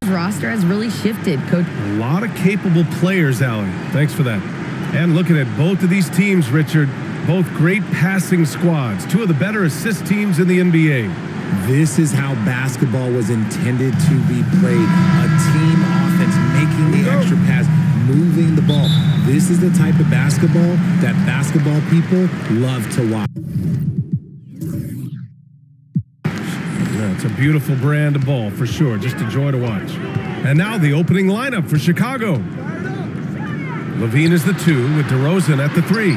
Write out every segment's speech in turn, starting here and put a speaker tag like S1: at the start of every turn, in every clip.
S1: roster has really shifted, Coach.
S2: A lot of capable players, Allie. Thanks for that. And looking at both of these teams, Richard, both great passing squads, two of the better assist teams in the NBA.
S3: This is how basketball was intended to be played. A team offense, making the extra pass, moving the ball. This is the type of basketball that basketball people love to watch.
S2: Yeah, it's a beautiful brand of ball, for sure. Just a joy to watch. And now the opening lineup for Chicago. Levine is the 2 with DeRozan at the 3.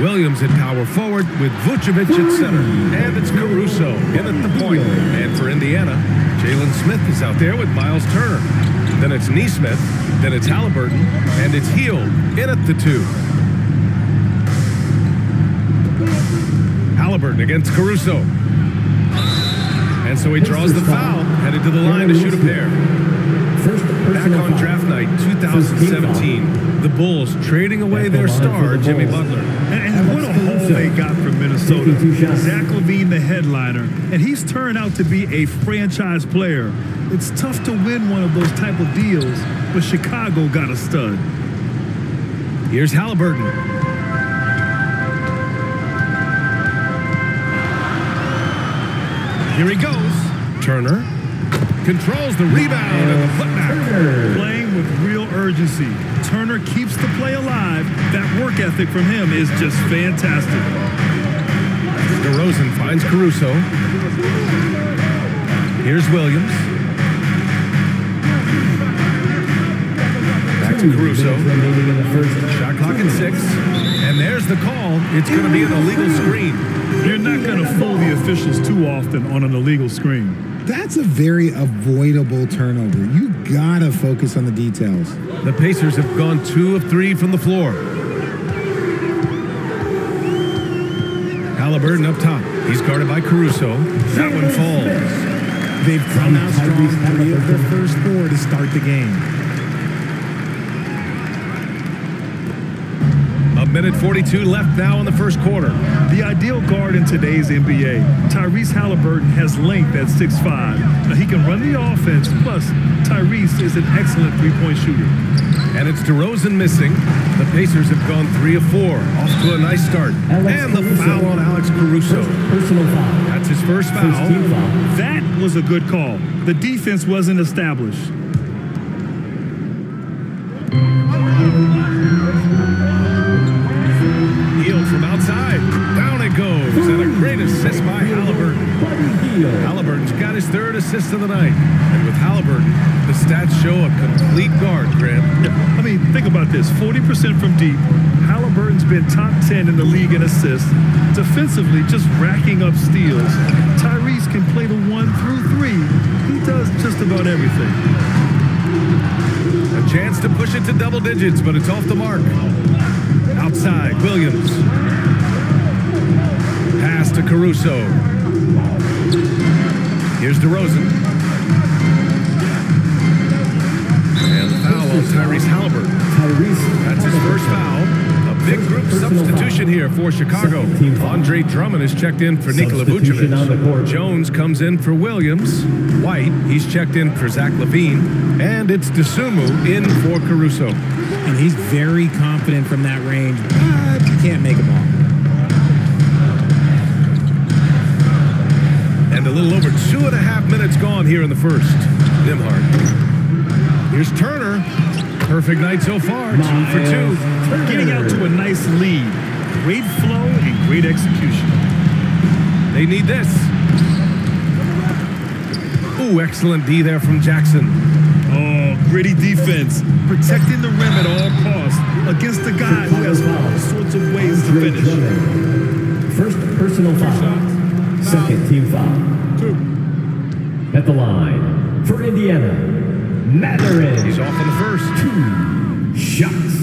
S2: Williams at power forward with Vucevic at center. And it's Caruso in at the point. And for Indiana, Jalen Smith is out there with Miles Turner. Then it's Nesmith. Then it's Halliburton. And it's Hield in at the 2. Halliburton against Caruso. And so he draws the foul, headed to the line to shoot a pair. Back on draft night 2017, the Bulls trading away their star, Jimmy Butler.
S4: And what a haul they got from Minnesota. Zach LaVine, the headliner, and he's turned out to be a franchise player. It's tough to win one of those type of deals, but Chicago got a stud.
S2: Here's Halliburton. Here he goes. Turner controls the rebound and the putback.
S4: Playing with real urgency. Turner keeps the play alive. That work ethic from him is just fantastic.
S2: DeRozan finds Caruso. Here's Williams. Back to Caruso. Shot clock at 6. And there's the call. It's going to be an illegal screen.
S4: You're not going to fool the officials too often on an illegal screen.
S3: That's a very avoidable turnover. You gotta focus on the details.
S2: The Pacers have gone 2 of 3 from the floor. Halliburton up top. He's guarded by Caruso. That one falls.
S3: They've come out strong 3 of their first 4 to start the game.
S2: A minute 42 left now in the first quarter.
S4: The ideal guard in today's NBA, Tyrese Halliburton, has length at 6'5". Now he can run the offense, plus Tyrese is an excellent three-point shooter.
S2: And it's DeRozan missing. The Pacers have gone 3 of 4. Off to a nice start. And the foul on Alex Caruso.
S5: Personal foul.
S2: That's his first foul.
S4: That was a good call. The defense wasn't established.
S2: From outside, down it goes, and a great assist by Halliburton. Halliburton's got his 3rd assist of the night, and with Halliburton, the stats show a complete guard, Grant.
S4: I mean, think about this, 40% from deep. Halliburton's been top 10 in the league in assists. Defensively, just racking up steals. Tyrese can play the 1 through 3. He does just about everything.
S2: A chance to push it to double digits, but it's off the mark. Outside, Williams. Pass to Caruso. Here's DeRozan. And the foul on Tyrese Halliburton. That's his first foul. A big group substitution here for Chicago. Andre Drummond is checked in for Nikola Vucevic. Jones comes in for Williams. White, he's checked in for Zach LaVine. And it's Dosunmu in for Caruso.
S3: And he's very confident from that range, but you can't make them all.
S2: And a little over 2.5 minutes gone here in the first. Nimhart. Here's Turner. Perfect night so far. 2 for 2.
S4: Getting out to a nice lead. Great flow and great execution.
S2: They need this. Ooh, excellent D there from Jackson.
S4: Oh, gritty defense. Protecting the rim at all costs against the guy who has all sorts of ways to finish.
S5: First personal foul. Second team foul.
S4: 2.
S5: At the line for Indiana, Mathurin.
S2: He's off on the first.
S5: 2 shots.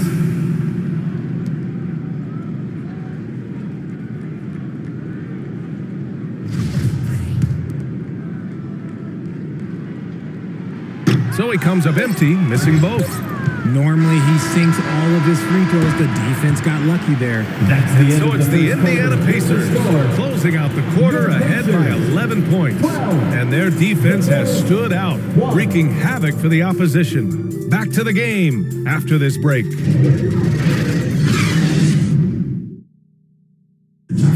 S2: So he comes up empty, missing both.
S3: Normally, he sinks all of his free throws. The defense got lucky there.
S5: That's the end
S2: So
S5: of
S2: it's the
S5: first
S2: Indiana
S5: quarter.
S2: Pacers
S5: Score.
S2: closing out the quarter ahead by 11 points. And their defense has stood out, wreaking havoc for the opposition. Back to the game after this break.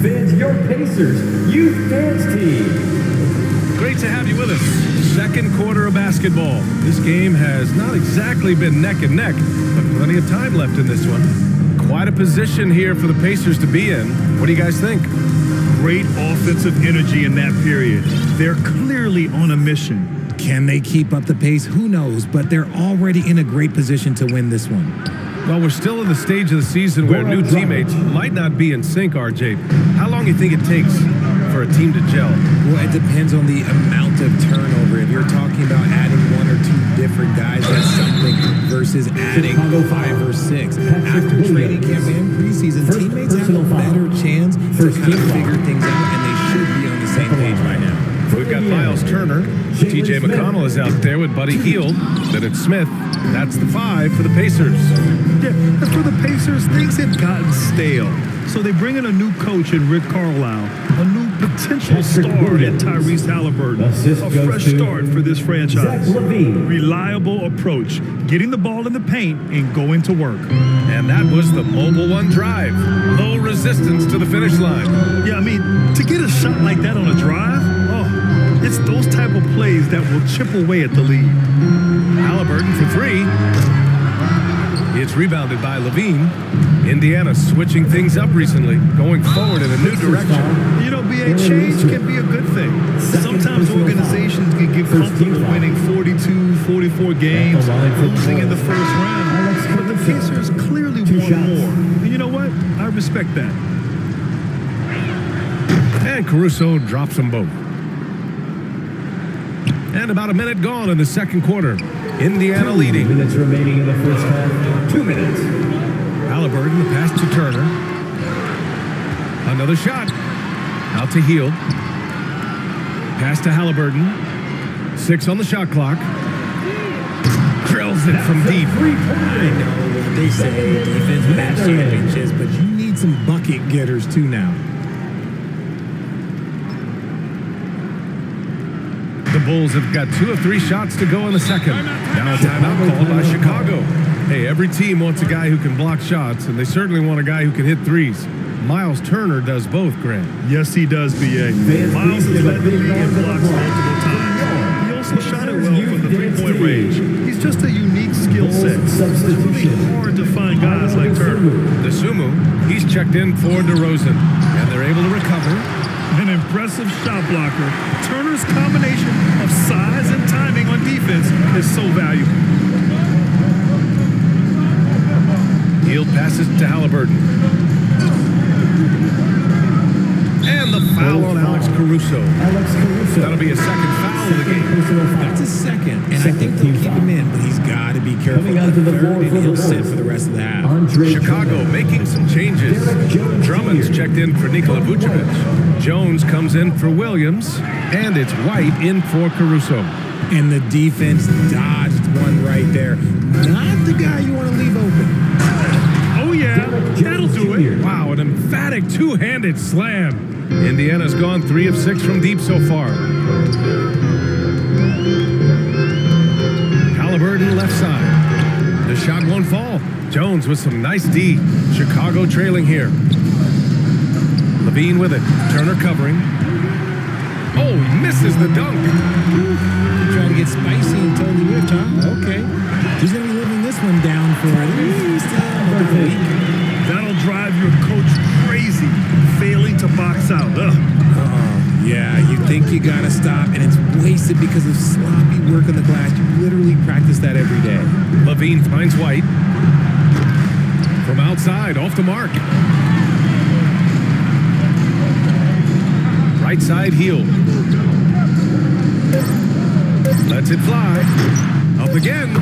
S5: Fans, your Pacers Youth Dance Team.
S2: Great to have you with us. Second quarter of basketball. This game has not exactly been neck and neck, but plenty of time left in this one. Quite a position here for the Pacers to be in. What do you guys think?
S4: Great offensive energy in that period. They're clearly on a mission.
S3: Can they keep up the pace? Who knows? But they're already in a great position to win this one.
S2: Well, we're still in the stage of the season where new teammates might not be in sync, RJ. How long do you think it takes for a team to gel?
S3: Well, it depends on the amount of turnover. If you're talking about adding one or two different guys, that's something versus adding 5 or 6. After training camp and preseason, teammates have a better chance to kind of figure things out, and they should be on the same page right now.
S2: We've got Miles Turner. TJ McConnell is out there with Buddy Hield. Then it's Smith. That's the 5 for the Pacers.
S4: Yeah, and for the Pacers, things had gotten stale. So they bring in a new coach in Rick Carlisle, a new potential star in Tyrese Halliburton, a fresh start for this franchise. Reliable approach, getting the ball in the paint and going to work.
S2: And that was the Mobile One drive. Low resistance to the finish line.
S4: Yeah, I mean, to get a shot like that on a drive, it's those type of plays that will chip away at the lead.
S2: Halliburton for 3. It's rebounded by Levine. Indiana switching things up recently, going forward in a new direction.
S4: You know, BA, change can be a good thing. Sometimes organizations can get comfortable winning 42, 44 games, losing in the first round. But the Pacers clearly want more. And you know what? I respect that.
S2: And Caruso drops them both. And about a minute gone in the second quarter. Indiana leading.
S5: 2 minutes remaining in the first half. 2 minutes.
S2: Halliburton, the pass to Turner. Another shot. Out to Hield. Pass to Halliburton. 6 on the shot clock. Drills it from deep.
S3: I know what they say, defense wins championships, but you need some bucket getters too now.
S2: The Bulls have got 2 of 3 shots to go in the second. Now a timeout called by Chicago. Hey, every team wants a guy who can block shots, and they certainly want a guy who can hit threes. Miles Turner does both, Grant.
S4: Yes, he does, BA. Miles has led the league in blocks multiple times. He also shot it well from the three-point range. He's just a unique skill set. It's really hard to find guys like Turner.
S2: DeSumo, he's checked in for DeRozan, and they're able to recover.
S4: An impressive shot blocker. Turner's combination of size and timing on defense is so valuable.
S2: Hield passes to Halliburton. And the foul on Alex Caruso. That'll be a second foul of the game.
S3: That's a second, and I think they'll keep him in, but he's got to be careful.
S5: Coming onto the floor
S3: and
S5: for the
S3: he'll sit
S5: Bulls.
S3: for the rest of the half.
S2: Chicago making some changes. Drummond's checked in for Nikola Vucevic. Jones comes in for Williams, and it's White in for Caruso.
S3: And the defense dodged one right there. Not the guy you want to leave open.
S4: Oh, yeah, that'll do it.
S2: Wow, an emphatic two-handed slam. Indiana's gone 3 of 6 from deep so far. Halliburton left side. The shot won't fall. Jones with some nice D. Chicago trailing here. Levine with it. Turner covering. Oh, he misses the dunk.
S3: Trying to get spicy and totally whiffed, huh? Okay. He's going to be living this one down for at least about a week.
S4: That'll drive your coach crazy, failing to box out.
S3: Yeah, you think you got to stop, and it's wasted because of sloppy work on the glass. You literally practice that every day.
S2: Levine finds White. From outside, off the mark. Right side, Hield. Lets it fly. Up again.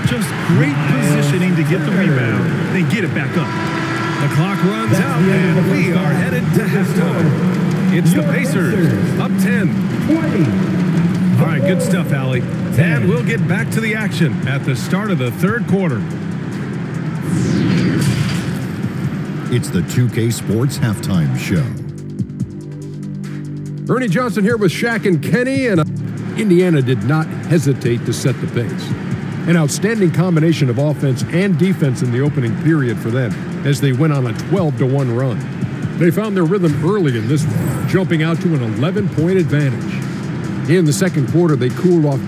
S4: Just great positioning to get the rebound, then get it back up.
S2: The clock runs out, and we are headed to halftime. It's the Pacers, up 10. All right, good stuff, Allie. And we'll get back to the action at the start of the third quarter.
S6: It's the 2K Sports Halftime Show.
S7: Ernie Johnson here with Shaq and Kenny, and Indiana did not hesitate to set the pace. An outstanding combination of offense and defense in the opening period for them as they went on a 12-1 run. They found their rhythm early in this one, jumping out to an 11-point advantage. In the second quarter, they cooled off.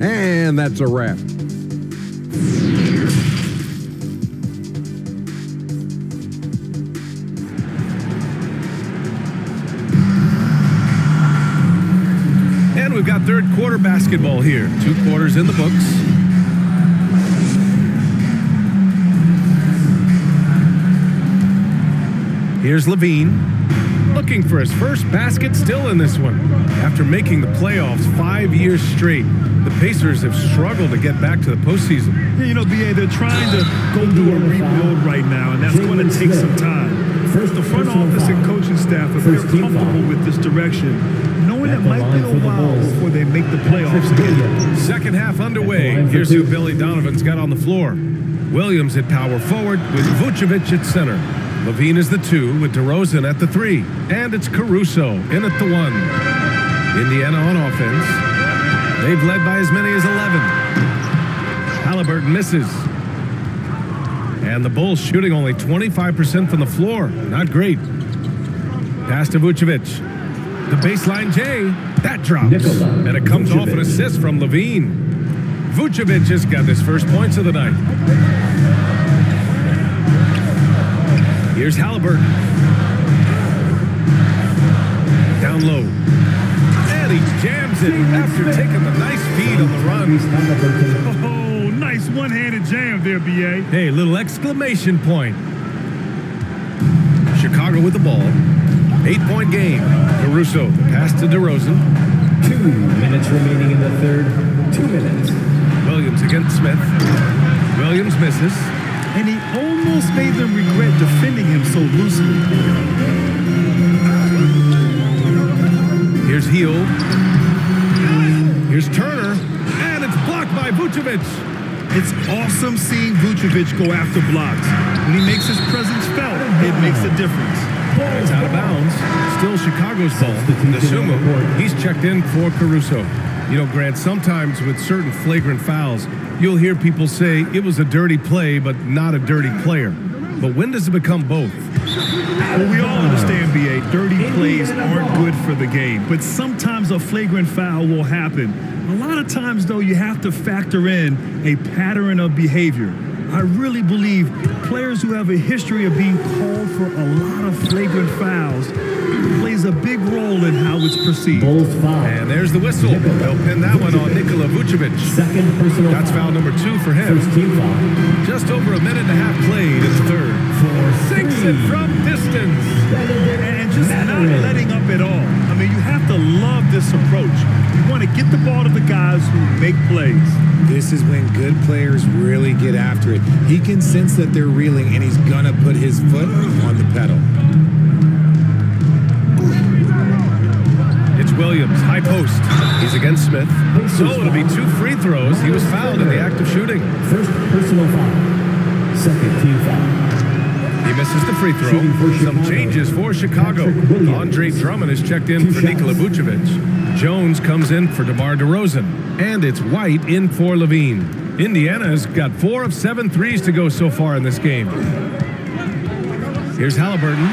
S7: And that's a wrap.
S2: And we've got third quarter basketball here. 2 quarters in the books. Here's Levine. Looking for his first basket still in this one. After making the playoffs 5 years straight, the Pacers have struggled to get back to the postseason.
S4: Yeah, you know, BA, they're trying to go through a rebuild right now, and that's going to take some time. The front office and coaching staff are very comfortable with this direction, knowing it might be a while before they make the playoffs again.
S2: Second half underway. Here's who Billy Donovan's got on the floor. Williams at power forward with Vucevic at center. Levine is the 2 with DeRozan at the 3. And it's Caruso in at the 1. Indiana on offense. They've led by as many as 11. Halliburton misses. And the Bulls shooting only 25% from the floor. Not great. Pass to Vucevic. The baseline J. That drops. And it comes off an assist from Levine. Vucevic has got his first points of the night. Here's Halliburton. Down low. And he jams it after taking the nice feed on the run.
S4: Oh, nice one-handed jam there, BA.
S2: Hey, little exclamation point. Chicago with the ball. 8-point game. Caruso, the pass to DeRozan.
S5: 2 minutes remaining in the third. 2 minutes.
S2: Williams against Smith. Williams misses.
S4: And he almost made them regret defending him so loosely.
S2: Here's Hield. Here's Turner. And it's blocked by Vucevic.
S4: It's awesome seeing Vucevic go after blocks. When he makes his presence felt, it makes a difference.
S2: It's out of bounds. Still Chicago's ball. Nasumu, he's checked in for Caruso. You know, Grant, sometimes with certain flagrant fouls, you'll hear people say it was a dirty play, but not a dirty player. But when does it become both?
S4: Well, we all understand, BA, dirty plays aren't good for the game. But sometimes a flagrant foul will happen. A lot of times, though, you have to factor in a pattern of behavior. I really believe players who have a history of being called for a lot of flagrant fouls plays a big role in how it's perceived.
S5: Bulls foul.
S2: And there's the whistle. They'll pin that one on Nikola Vucevic.
S5: Second personal
S2: That's foul number 2 for him.
S5: First team foul.
S2: Just over a minute and a half played in the third. Sinks it from distance.
S4: And just not letting up at all. I mean, you have to love this approach. You want to get the ball to the guys who make plays.
S3: This is when good players really get after it. He can sense that they're reeling, and he's gonna put his foot on the pedal.
S2: It's Williams, high post. He's against Smith. So it'll be 2 free throws. He was fouled in the act of shooting.
S5: First personal foul. Second team foul.
S2: He misses the free throw. Some changes for Chicago. Andre Drummond is checked in for Nikola Vucevic. Jones comes in for DeMar DeRozan. And it's White in for Levine. Indiana's got 4 of 7 threes to go so far in this game. Here's Halliburton.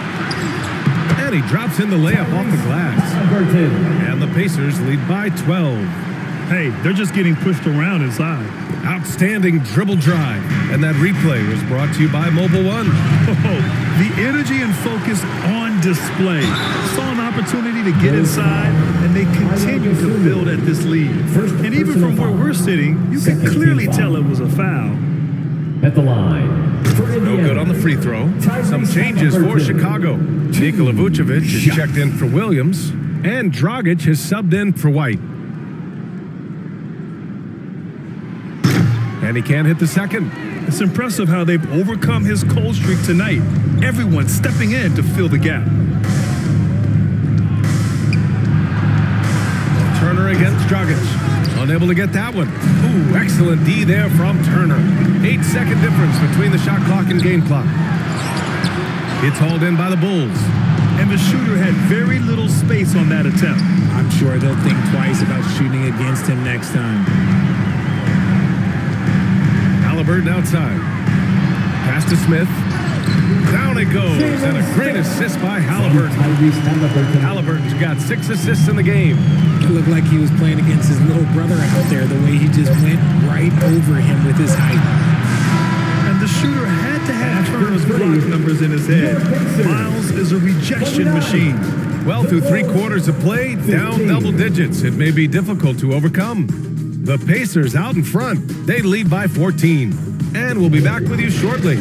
S2: And he drops in the layup off the glass. And the Pacers lead by 12.
S4: Hey, they're just getting pushed around inside.
S2: Outstanding dribble drive. And that replay was brought to you by Mobile One.
S4: Oh, the energy and focus on display. Saw an opportunity to get inside, and they continue to build at this lead. And even from where we're sitting, you can clearly tell it was a foul.
S5: At the line.
S2: No good on the free throw. Some changes for Chicago. Nikola Vucevic is checked in for Williams, and Dragic has subbed in for White. And he can't hit the second.
S4: It's impressive how they've overcome his cold streak tonight. Everyone stepping in to fill the gap.
S2: Turner against Dragic. Unable to get that one. Ooh, excellent D there from Turner. 8-second difference between the shot clock and game clock. It's hauled in by the Bulls.
S4: And the shooter had very little space on that attempt.
S3: I'm sure they'll think twice about shooting against him next time.
S2: Halliburton outside. Pass to Smith. Down it goes, and a great assist by Halliburton. Halliburton's got 6 assists in the game.
S3: It looked like he was playing against his little brother out there, the way he just went right over him with his height.
S4: And the shooter had to have Turner's block numbers in his head. Miles is a rejection machine.
S2: Well, through 3 quarters of play, down double digits. It may be difficult to overcome. The Pacers out in front. They lead by 14. And we'll be back with you shortly.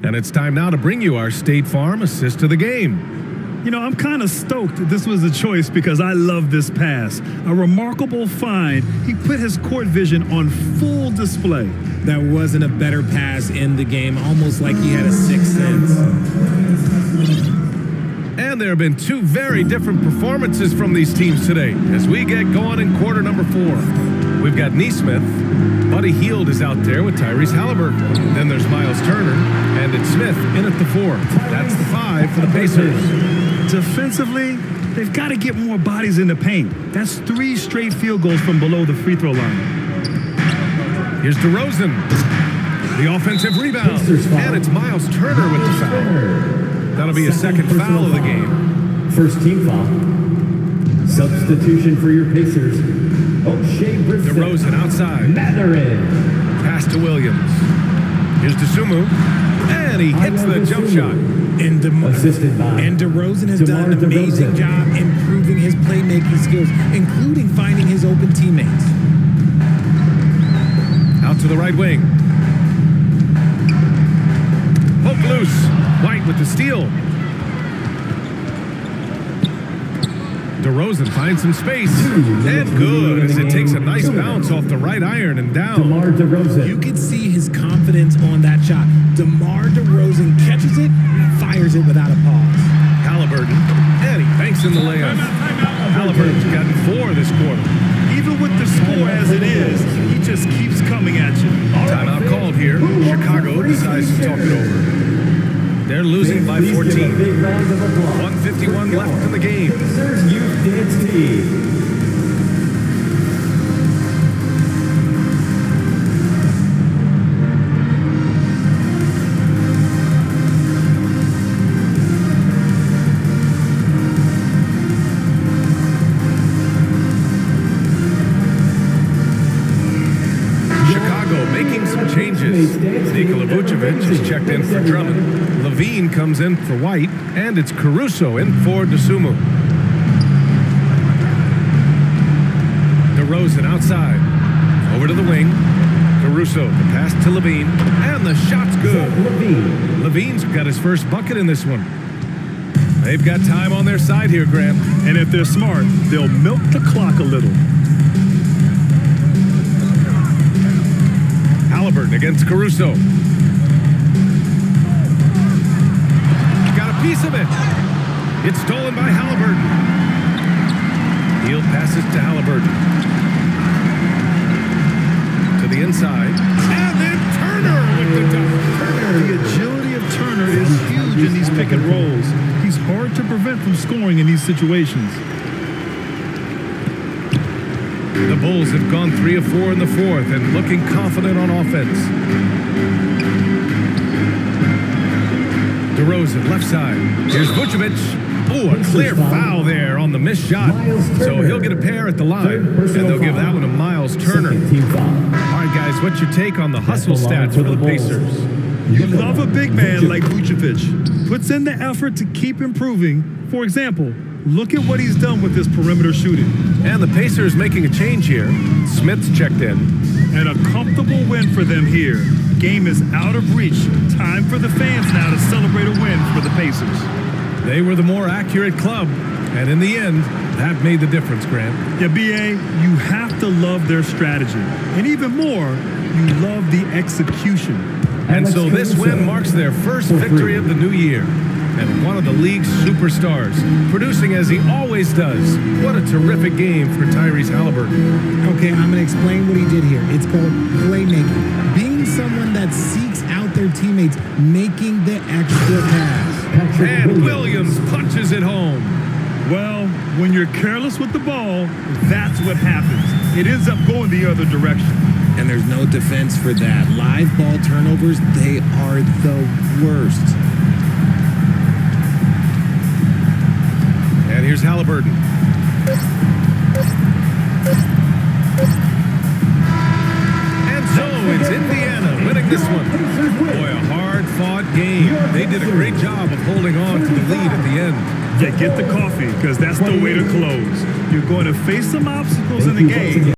S2: And it's time now to bring you our State Farm assist of the game.
S4: You know, I'm kind of stoked that this was a choice because I love this pass. A remarkable find. He put his court vision on full display.
S3: That wasn't a better pass in the game, almost like he had a sixth sense.
S2: And there have been 2 very different performances from these teams today as we get going in quarter number 4. We've got Neesmith. Buddy Hield is out there with Tyrese Halliburton. Then there's Miles Turner, and it's Smith in at the 4. That's the 5 for the Pacers.
S4: Defensively, they've got to get more bodies in the paint. That's 3 straight field goals from below the free throw line.
S2: Here's DeRozan. The offensive rebound. And it's Miles Turner with the foul. That'll be a second foul of the game.
S5: First team foul. Substitution for your Pacers. O'Shea Brissett.
S2: DeRozan outside.
S5: Matherin.
S2: Pass to Williams. Here's DeSumo. And he hits the jump shot.
S3: And
S5: Assisted by
S3: DeRozan has done an
S5: DeMar
S3: amazing
S5: DeRozan.
S3: job improving his playmaking skills, including finding his open teammates.
S2: Out to the right wing. Poke loose. White with the steal. DeRozan finds some space. And good as it takes a nice bounce off the right iron and down.
S5: DeMar DeRozan.
S3: You can see his confidence on that shot. DeMar DeRozan catches it, fires it without a pause.
S2: Halliburton. And he banks in the layup. Halliburton's gotten 4 this quarter.
S4: Even with the score as it is, he just keeps coming at you.
S2: Timeout called here. Chicago decides to talk it over. They're losing by 14. 1:51 left in the game.
S5: Pacers Youth Dance Team.
S2: Nikola Vucevic is checked in for Drummond. Levine comes in for White, and it's Caruso in for DeSumo. DeRozan outside. Over to the wing. Caruso, the pass to Levine, and the shot's good. Levine's got his first bucket in this one. They've got time on their side here, Graham.
S4: And if they're smart, they'll milk the clock a little.
S2: Halliburton against Caruso. Got a piece of it. It's stolen by Halliburton. Hield passes to Halliburton. To the inside. And then Turner with the dunk.
S4: The agility of Turner is huge in these pick and rolls. He's hard to prevent from scoring in these situations.
S2: The Bulls have gone 3 of 4 in the 4th and looking confident on offense. DeRozan, left side. Here's Vucevic. Oh, a clear foul there on the missed shot. So he'll get a pair at the line, and they'll give that one to Miles Turner. All right, guys, what's your take on the hustle stats for the Pacers?
S4: You love a big man like Vucevic. Puts in the effort to keep improving. For example, look at what he's done with his perimeter shooting.
S2: And the Pacers making a change here. Smith's checked in.
S4: And a comfortable win for them here. Game is out of reach. Time for the fans now to celebrate a win for the Pacers.
S2: They were the more accurate club, And in the end, that made the difference, Grant.
S4: Yeah, BA, you have to love their strategy. And even more, you love the execution.
S2: And so this win marks their first victory of the new year. And one of the league's superstars, producing as he always does. What a terrific game for Tyrese Halliburton.
S3: Okay, I'm going to explain what he did here. It's called playmaking. Being someone that seeks out their teammates, making the extra pass.
S2: And Williams punches it home.
S4: Well, when you're careless with the ball, that's what happens. It ends up going the other direction.
S3: And there's no defense for that. Live ball turnovers, they are the worst.
S2: And here's Halliburton. And so it's Indiana winning this one. Boy, a hard-fought game. They did a great job of holding on to the lead at the end.
S4: Yeah, get the coffee, because that's the way to close. You're going to face some obstacles in the game.